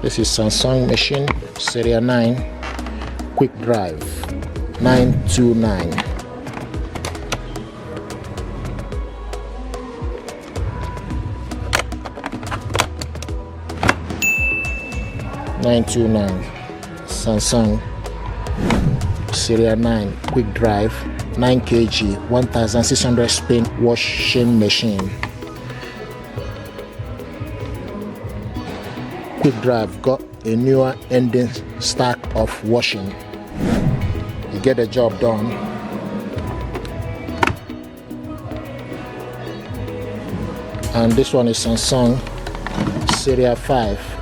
This is Samsung machine, Series 9, quick drive, 929. Samsung Series 9 quick drive 9 kg 1600 spin washing machine. Quick drive got a newer ending stack of washing. You get the job done. And this one is Samsung Series 5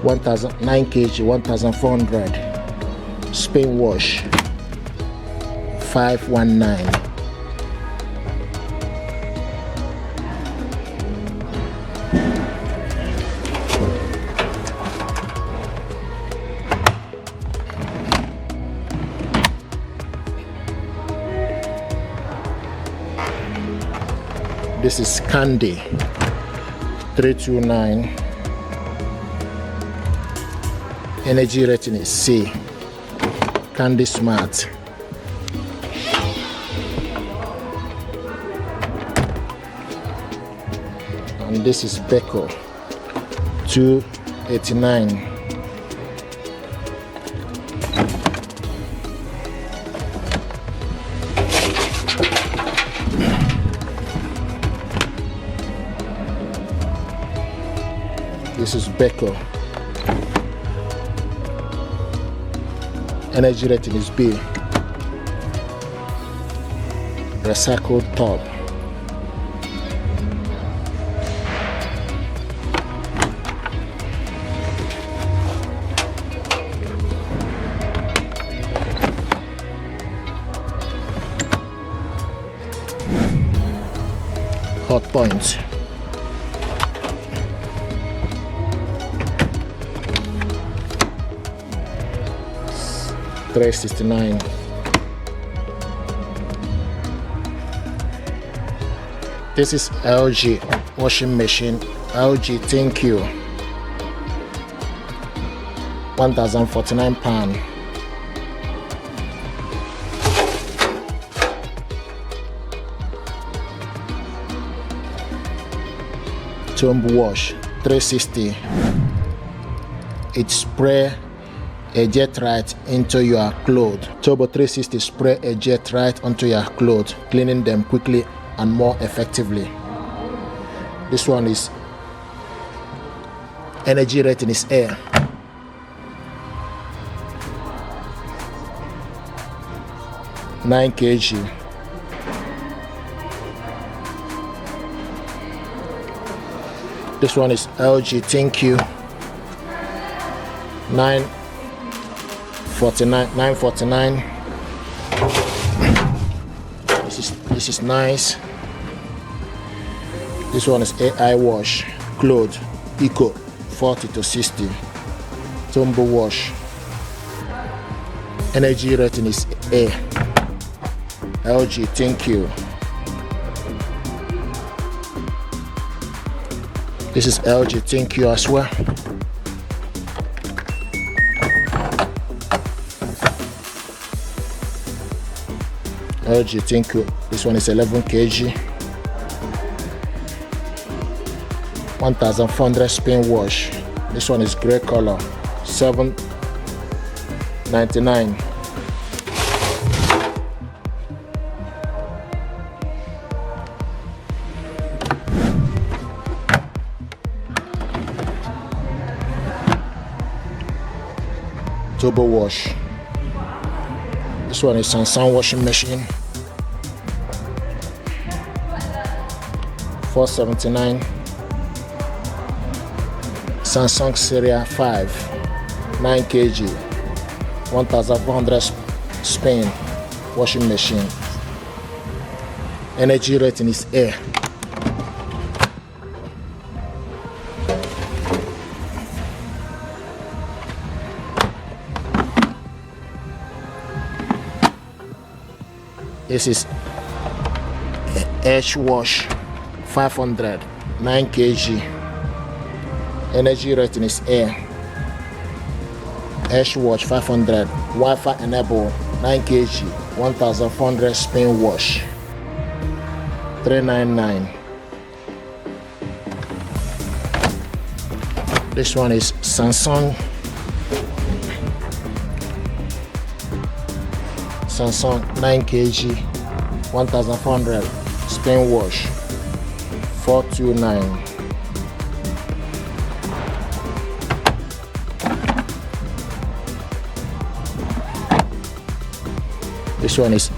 9 kg 1400 spin wash 519. This is Candy 329. Energy rating is C. Candy Smart. And this is Beko 289. This is Beko. Energy rating is B. Recycled top. Hot point. $369. This is LG washing machine. LG Thank You. 1049 pound. Turbo wash 360. It spray a jet right into your clothes. Turbo 360 spray a jet right onto your clothes, cleaning them quickly and more effectively. This one is energy rating is A. $9 kg. This one is LG Thank You 949. This is nice. This one is AI wash clothes Eco 40 to 60. Turbo wash. Energy rating is A. LG Thank You. This is LG Thank You as well. LG Thank You. This one is 11 kg. 1400 spin wash. This one is gray color. $7.99. Turbo wash. This one is Samsung washing machine. $479. Samsung Series 5 9 kg 1400 spin washing machine. Energy rating is A. This is Edge Wash 500 9 kg Energy rating is A. Edge wash 500, Wi-Fi enable 9 kg, 1400 spin wash 399. This one is Samsung 9 kg, 1400 spin wash 429. This one is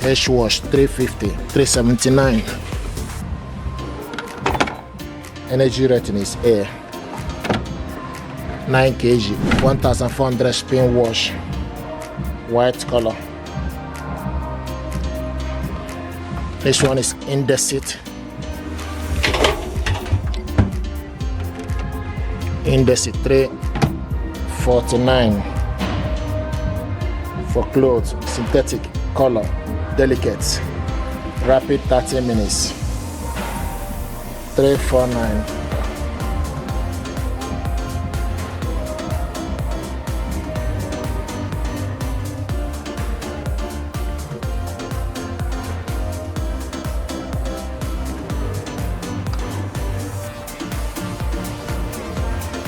Edge wash 350, 379. Energy rating is A. 9 kg, 1400 spin wash, white color. This one is Indesit. Indesit 349. For clothes, synthetic, color, delicate, rapid 30 minutes 349.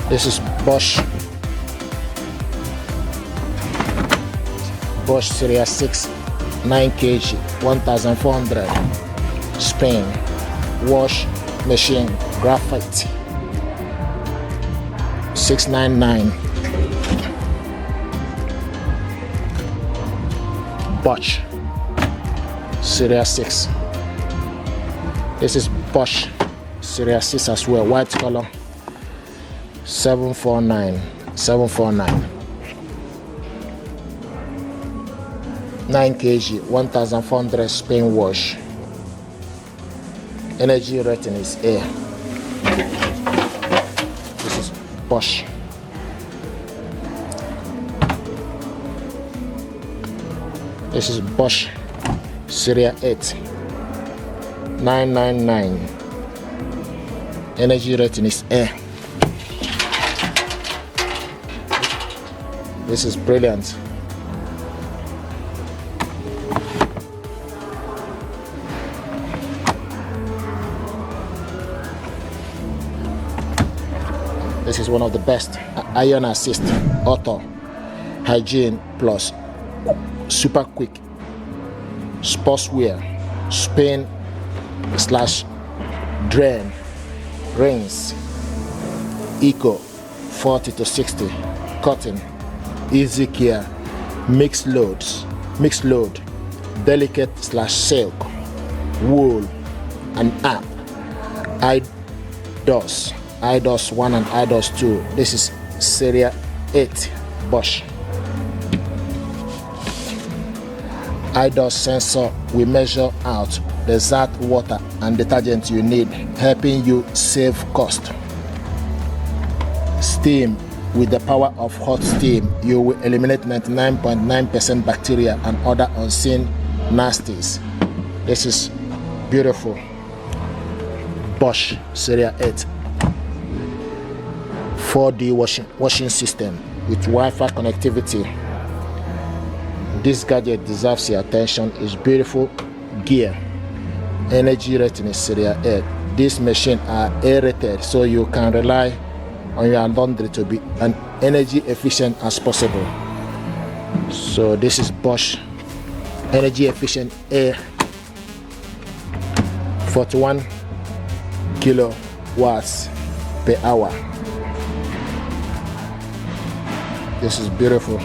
This is Bosch Series 6, 9 kg, 1400 spin wash machine, graphite 699. Bosch Series 6. This is Bosch Series 6 as well, white color 749. 9 kg, 1400 spin wash. Energy rating is A. This is Bosch. This is Bosch Series 8, 999. Energy rating is A. This is brilliant. This is one of the best. Iron Assist, Auto, Hygiene Plus, Super Quick, Sportswear, Spin / Drain, Rinse, Eco 40 to 60, Cotton, Easy Care, Mixed Load, Delicate / Silk, Wool, and App, IDOS 1 and IDOS 2. This is Series 8 Bosch. IDOS sensor will measure out the exact water and detergent you need, helping you save cost. Steam. With the power of hot steam, you will eliminate 99.9% bacteria and other unseen nasties. This is beautiful. Bosch Series 8. 4D washing system with Wi-Fi connectivity. This gadget deserves your attention. It's beautiful gear. Energy rating is Series 8. These machines are A-rated, so you can rely on your laundry to be as energy efficient as possible. So this is Bosch energy efficient A, 41 kilowatts per hour. This is beautiful.